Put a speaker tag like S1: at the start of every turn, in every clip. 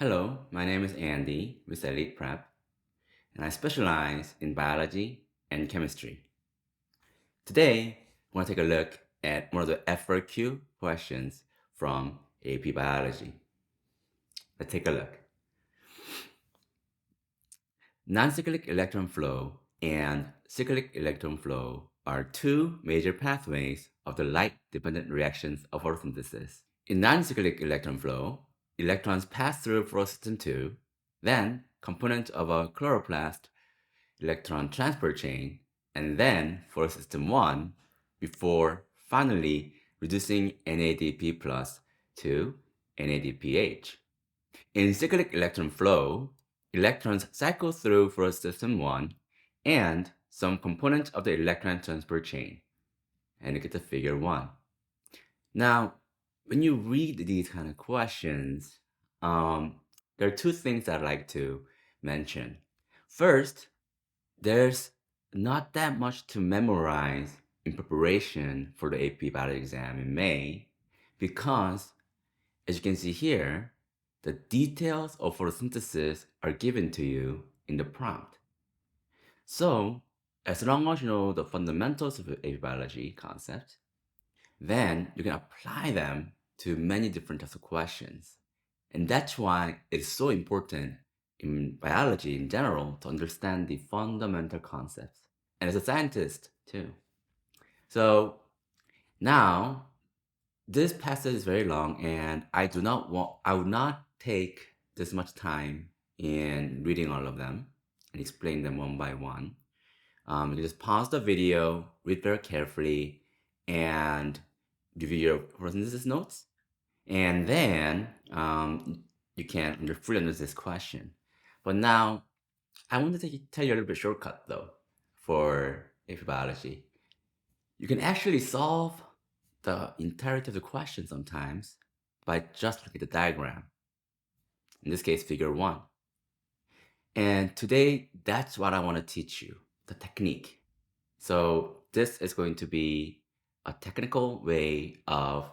S1: Hello, my name is Andy with ElitePrep, and I specialize in biology and chemistry. Today, I want to take a look at one of the FRQ questions from AP Biology. Let's take a look. Non-cyclic electron flow and cyclic electron flow are two major pathways of the light-dependent reactions of photosynthesis. In non-cyclic electron flow, electrons pass through photosystem 2, then component of a chloroplast electron transport chain, and then photosystem 1 before finally reducing NADP plus to NADPH. In cyclic electron flow, electrons cycle through photosystem 1 and some component of the electron transport chain, and you get the figure 1. Now, when you read these kind of questions, there are two things I'd like to mention. First, there's not that much to memorize in preparation for the AP Biology exam in May because, as you can see here, the details of photosynthesis are given to you in the prompt. So, as long as you know the fundamentals of AP Biology concept, then you can apply them to many different types of questions. And that's why it's so important in biology in general to understand the fundamental concepts. And as a scientist too. So now this passage is very long and I would not take this much time in reading all of them and explain them one by one. You just pause the video, read very carefully, and review your photosynthesis notes, and then you can fully understand this question. But now, I want to tell you a little bit shortcut though for AP Biology. You can actually solve the entirety of the question sometimes by just looking at the diagram. In this case, figure 1. And today, that's what I want to teach you, the technique. So this is going to be a technical way of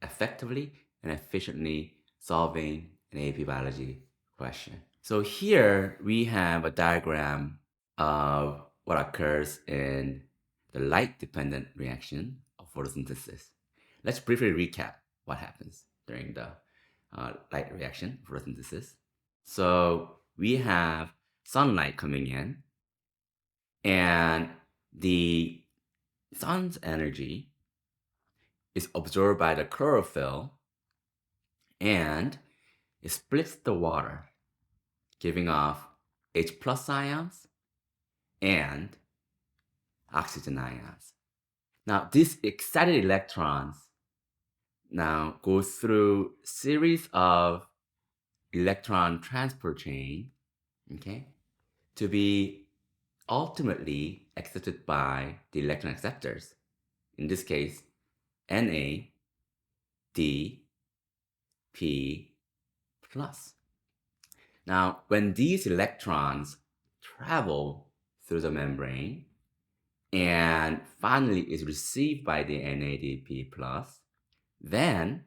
S1: effectively and efficiently solving an AP Biology question. So here we have a diagram of what occurs in the light-dependent reaction of photosynthesis. Let's briefly recap what happens during the light reaction, photosynthesis. So we have sunlight coming in, and the sun's energy is absorbed by the chlorophyll, and it splits the water, giving off H plus ions and oxygen ions. Now, these excited electrons now go through series of electron transport chain, okay, to be ultimately accepted by the electron acceptors. In this case, Na, D, P plus. Now, when these electrons travel through the membrane and finally is received by the NADP plus, then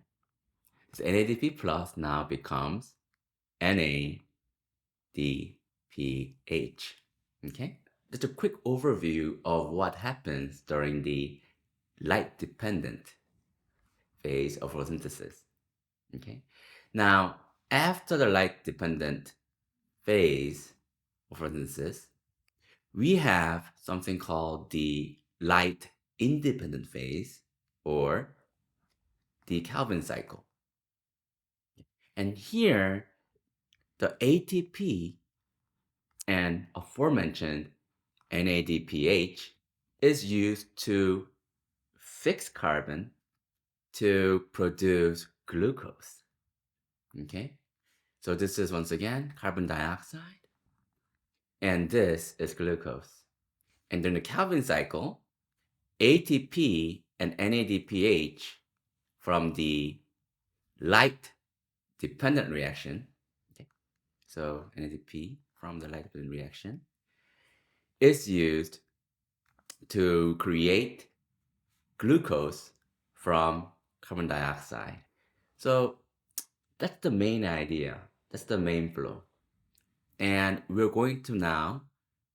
S1: this NADP plus now becomes NADPH. Okay? Just a quick overview of what happens during the light-dependent phase of photosynthesis. Okay? Now, after the light-dependent phase of photosynthesis, we have something called the light-independent phase, or the Calvin cycle. And here, the ATP and aforementioned NADPH is used to fix carbon to produce glucose. Okay? So this is once again carbon dioxide, and this is glucose. And during the Calvin cycle, ATP and NADPH from the light-dependent reaction, okay, so NADP from the light-dependent reaction, is used to create glucose from carbon dioxide. So that's the main idea. That's the main flow. And we're going to now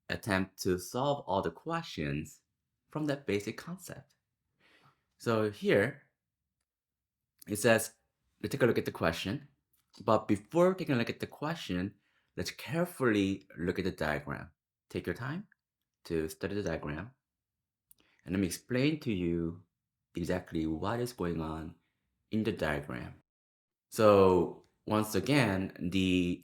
S1: attempt to solve all the questions from that basic concept. So here it says, let's take a look at the question. But before taking a look at the question, let's carefully look at the diagram. Take your time to study the diagram. And let me explain to you exactly what is going on in the diagram. So once again, the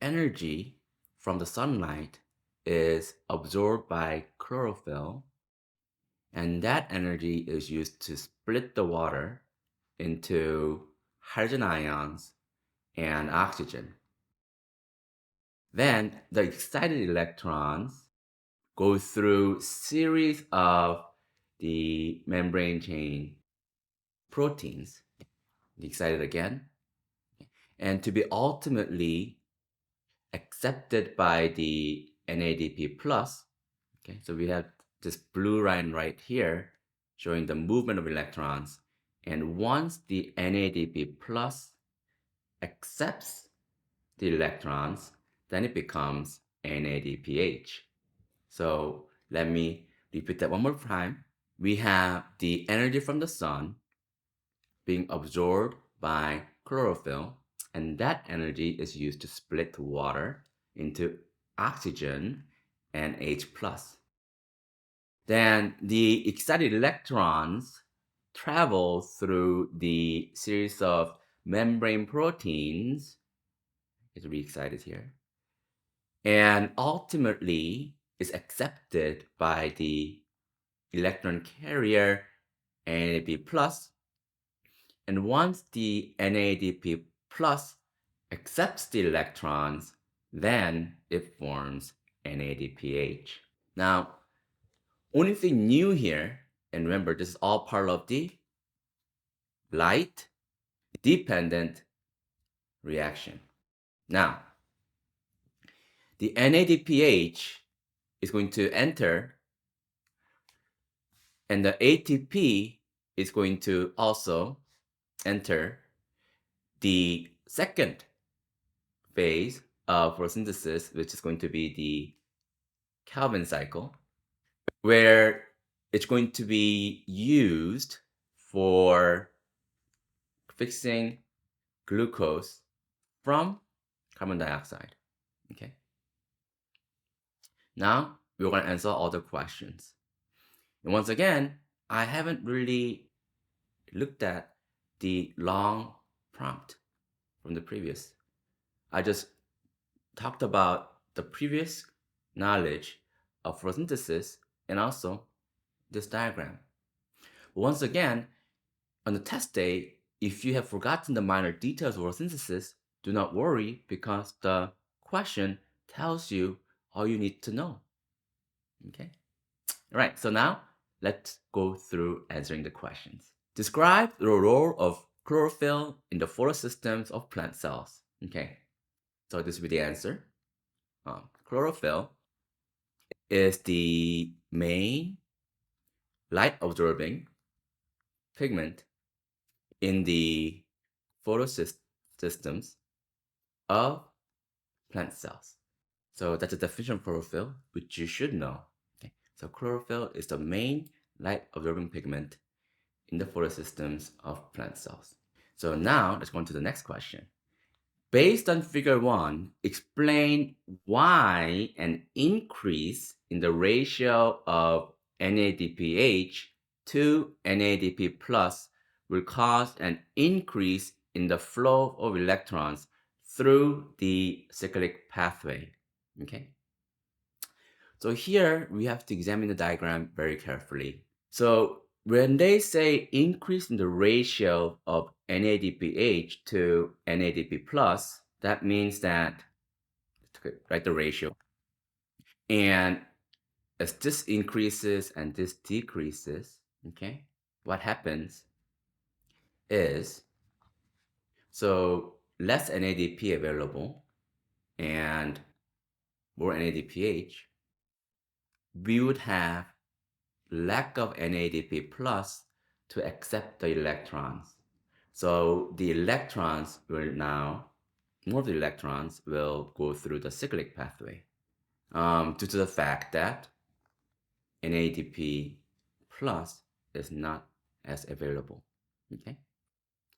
S1: energy from the sunlight is absorbed by chlorophyll, and that energy is used to split the water into hydrogen ions and oxygen. Then the excited electrons go through series of the membrane chain proteins, excited again, and to be ultimately accepted by the NADP plus. Okay, so we have this blue line right here showing the movement of electrons. And once the NADP plus accepts the electrons, then it becomes NADPH. So let me repeat that one more time. We have the energy from the sun being absorbed by chlorophyll, and that energy is used to split water into oxygen and H+. Then the excited electrons travel through the series of membrane proteins. It's re-excited here. And ultimately is accepted by the electron carrier NADP plus. And once the NADP plus accepts the electrons, then it forms NADPH. Now, only thing new here, and remember this is all part of the light dependent reaction. Now, the NADPH is going to enter, and the ATP is going to also enter the second phase of photosynthesis, which is going to be the Calvin cycle, where it's going to be used for fixing glucose from carbon dioxide. Okay. Now we're going to answer all the questions. And once again, I haven't really looked at the long prompt from the previous. I just talked about the previous knowledge of photosynthesis and also this diagram. Once again, on the test day, if you have forgotten the minor details of photosynthesis, do not worry because the question tells you all you need to know. Okay? All right, so now let's go through answering the questions. Describe the role of chlorophyll in the photosystems of plant cells. Okay, so this will be the answer. Chlorophyll is the main light absorbing pigment in the photosystems of plant cells. So that's a definition of chlorophyll, which you should know. Okay. So chlorophyll is the main light absorbing pigment in the photosystems of plant cells. So now let's go on to the next question. Based on figure 1, explain why an increase in the ratio of NADPH to NADP plus will cause an increase in the flow of electrons through the cyclic pathway. Okay. So here we have to examine the diagram very carefully. So when they say increase in the ratio of NADPH to NADP plus, that means that, write the ratio. And as this increases and this decreases, okay, what happens is, so less NADP available and more NADPH, we would have lack of NADP plus to accept the electrons. So the electrons will now more of the electrons will go through the cyclic pathway due to the fact that NADP plus is not as available. Okay,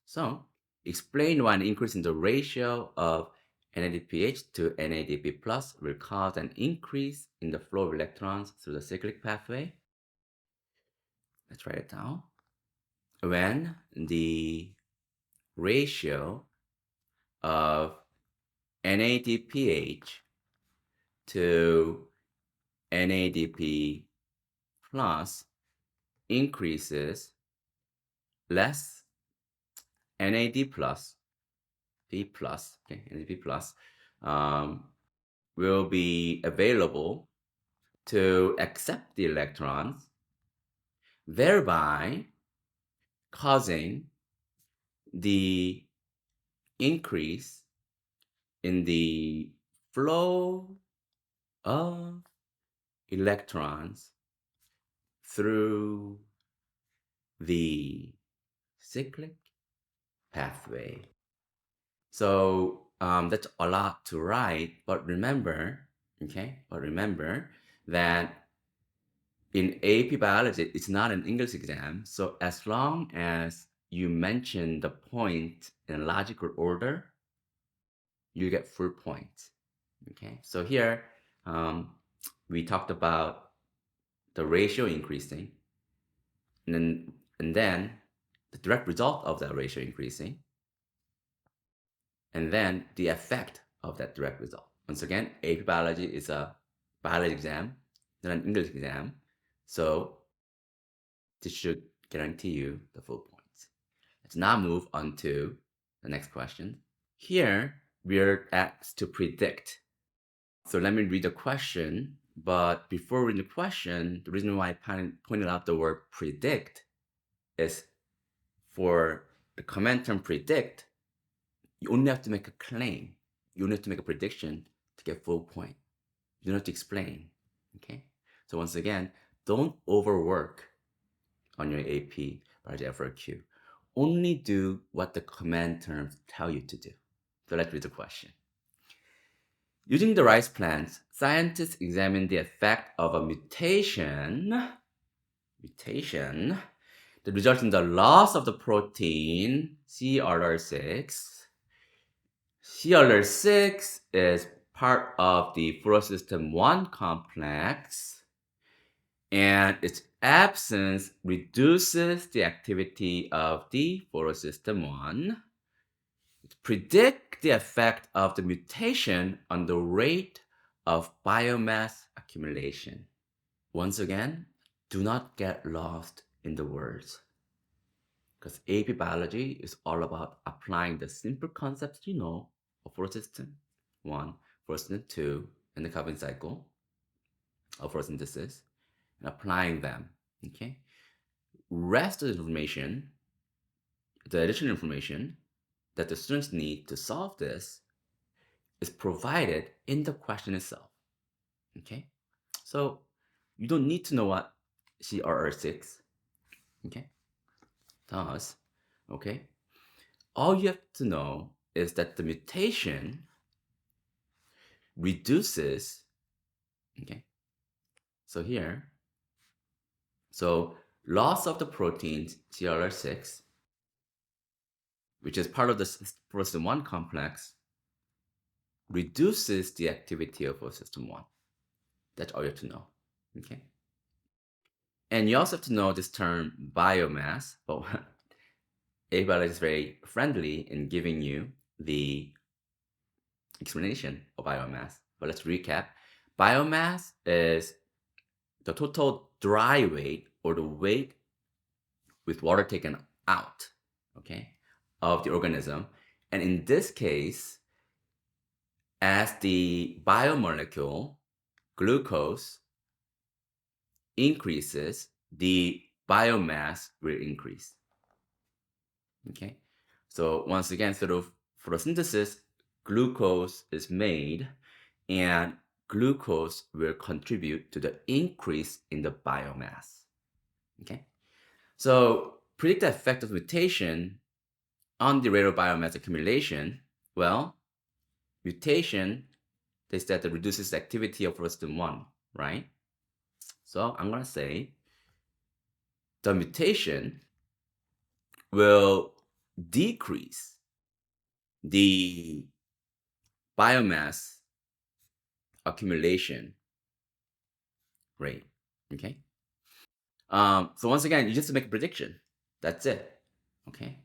S1: so explain why an increase in the ratio of NADPH to NADP plus will cause an increase in the flow of electrons through the cyclic pathway. Let's write it down. When the ratio of NADPH to NADP plus increases, less NAD plus, P plus, okay, NADP plus, will be available to accept the electrons, thereby causing the increase in the flow of electrons through the cyclic pathway. So that's a lot to write, but remember, okay, that in AP biology, it's not an English exam. So as long as you mention the point in logical order, you get full points. Okay, so here we talked about the ratio increasing, and then the direct result of that ratio increasing, and then the effect of that direct result. Once again, AP biology is a biology exam, not an English exam. So this should guarantee you the full points. Let's now move on to the next question. Here, we're asked to predict. So let me read the question. But before reading the question, the reason why I pointed out the word predict is for the command term predict, you only have to make a claim. You only have to make a prediction to get full point. You don't have to explain. Okay? So once again, don't overwork on your AP biology FRQ. Only do what the command terms tell you to do. So let's read the question. Using the rice plants, scientists examined the effect of a mutation that results in the loss of the protein CRR6. CRR6 is part of the photosystem 1 complex, and its absence reduces the activity of the photosystem 1. Predict the effect of the mutation on the rate of biomass accumulation. Once again, do not get lost in the words, because AP biology is all about applying the simple concepts you know of photosystem 1, photosystem 2, and the carbon cycle of photosynthesis, and applying them. Okay, rest of the information, the additional information that the students need to solve this, is provided in the question itself. Okay, so you don't need to know what CRR6, okay, does. Okay, all you have to know is that the mutation reduces, okay, so here, so loss of the protein CRR6, which is part of the photosystem 1 complex, reduces the activity of photosystem 1. That's all you have to know. Okay. And you also have to know this term biomass. But biology is very friendly in giving you the explanation of biomass. But let's recap. Biomass is the total dry weight, or the weight with water taken out, okay, of the organism. And in this case, as the biomolecule glucose increases, the biomass will increase. Okay, so once again, through photosynthesis, glucose is made, and glucose will contribute to the increase in the biomass. Okay, so predict the effect of mutation on the rate of biomass accumulation. Well, mutation, they said that reduces the activity of photosynthesis 1, right? So I'm going to say the mutation will decrease the biomass accumulation rate. Okay. So once again, you just make a prediction. That's it. Okay.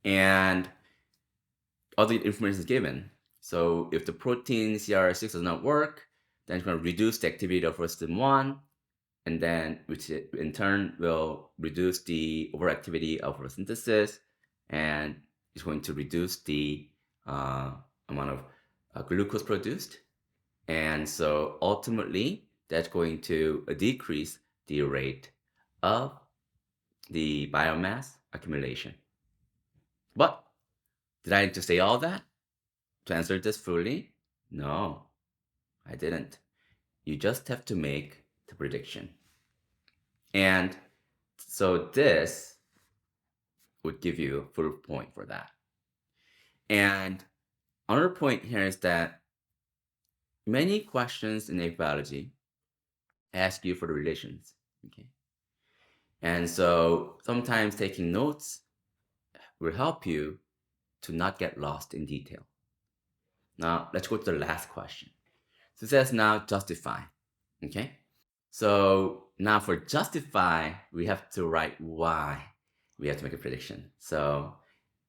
S1: And all the information is given. So if the protein CR6 does not work, then it's going to reduce the activity of photosynthesis 1, and then which in turn will reduce the overactivity of photosynthesis, and it's going to reduce the amount of glucose produced. And so ultimately, that's going to decrease the rate of the biomass accumulation. But did I just say all that to answer this fully? No, I didn't. You just have to make the prediction. And so this would give you a full point for that. And another point here is that many questions in egg biology ask you for the relations. Okay. And so sometimes taking notes will help you to not get lost in detail. Now let's go to the last question. So it says now justify. Okay. So now for justify, we have to write why we have to make a prediction. So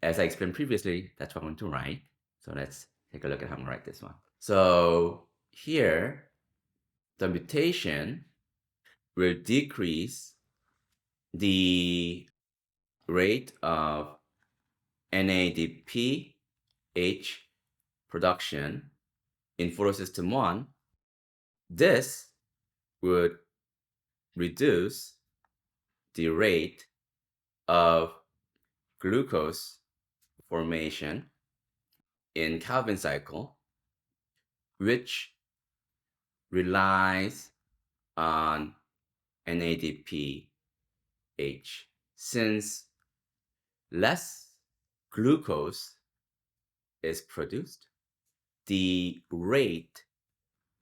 S1: as I explained previously, that's what I'm going to write. So let's take a look at how I'm going to write this one. So here, the mutation will decrease the rate of NADPH production in photosystem 1. This would reduce the rate of glucose formation in Calvin cycle, which relies on NADPH. Since less glucose is produced, the rate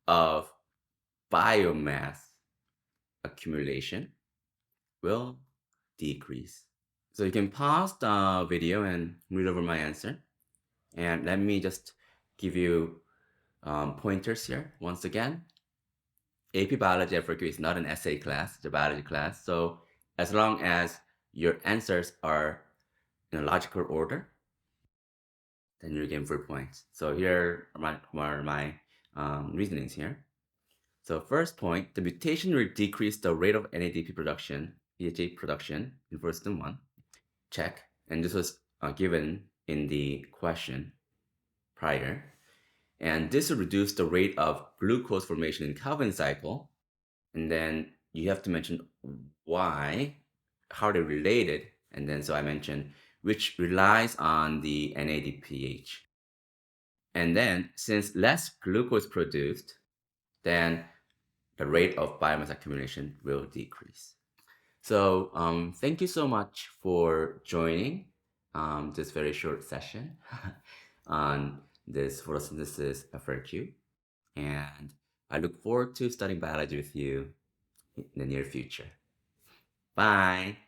S1: of biomass accumulation will decrease. So you can pause the video and read over my answer. And let me just give you pointers here. Once again, AP Biology FRQ is not an essay class, it's a biology class. So as long as your answers are in a logical order, then you're getting 4 points. So here are my reasonings here. So first point, the mutation will decrease the rate of NADP production, EHA production in photosystem 1. Check. And this was given in the question prior. And this will reduce the rate of glucose formation in Calvin cycle. And then you have to mention why, how they're related. And then so I mentioned which relies on the NADPH. And then since less glucose produced, then the rate of biomass accumulation will decrease. So thank you so much for joining this very short session on this photosynthesis FRQ. And I look forward to studying biology with you in the near future. Bye.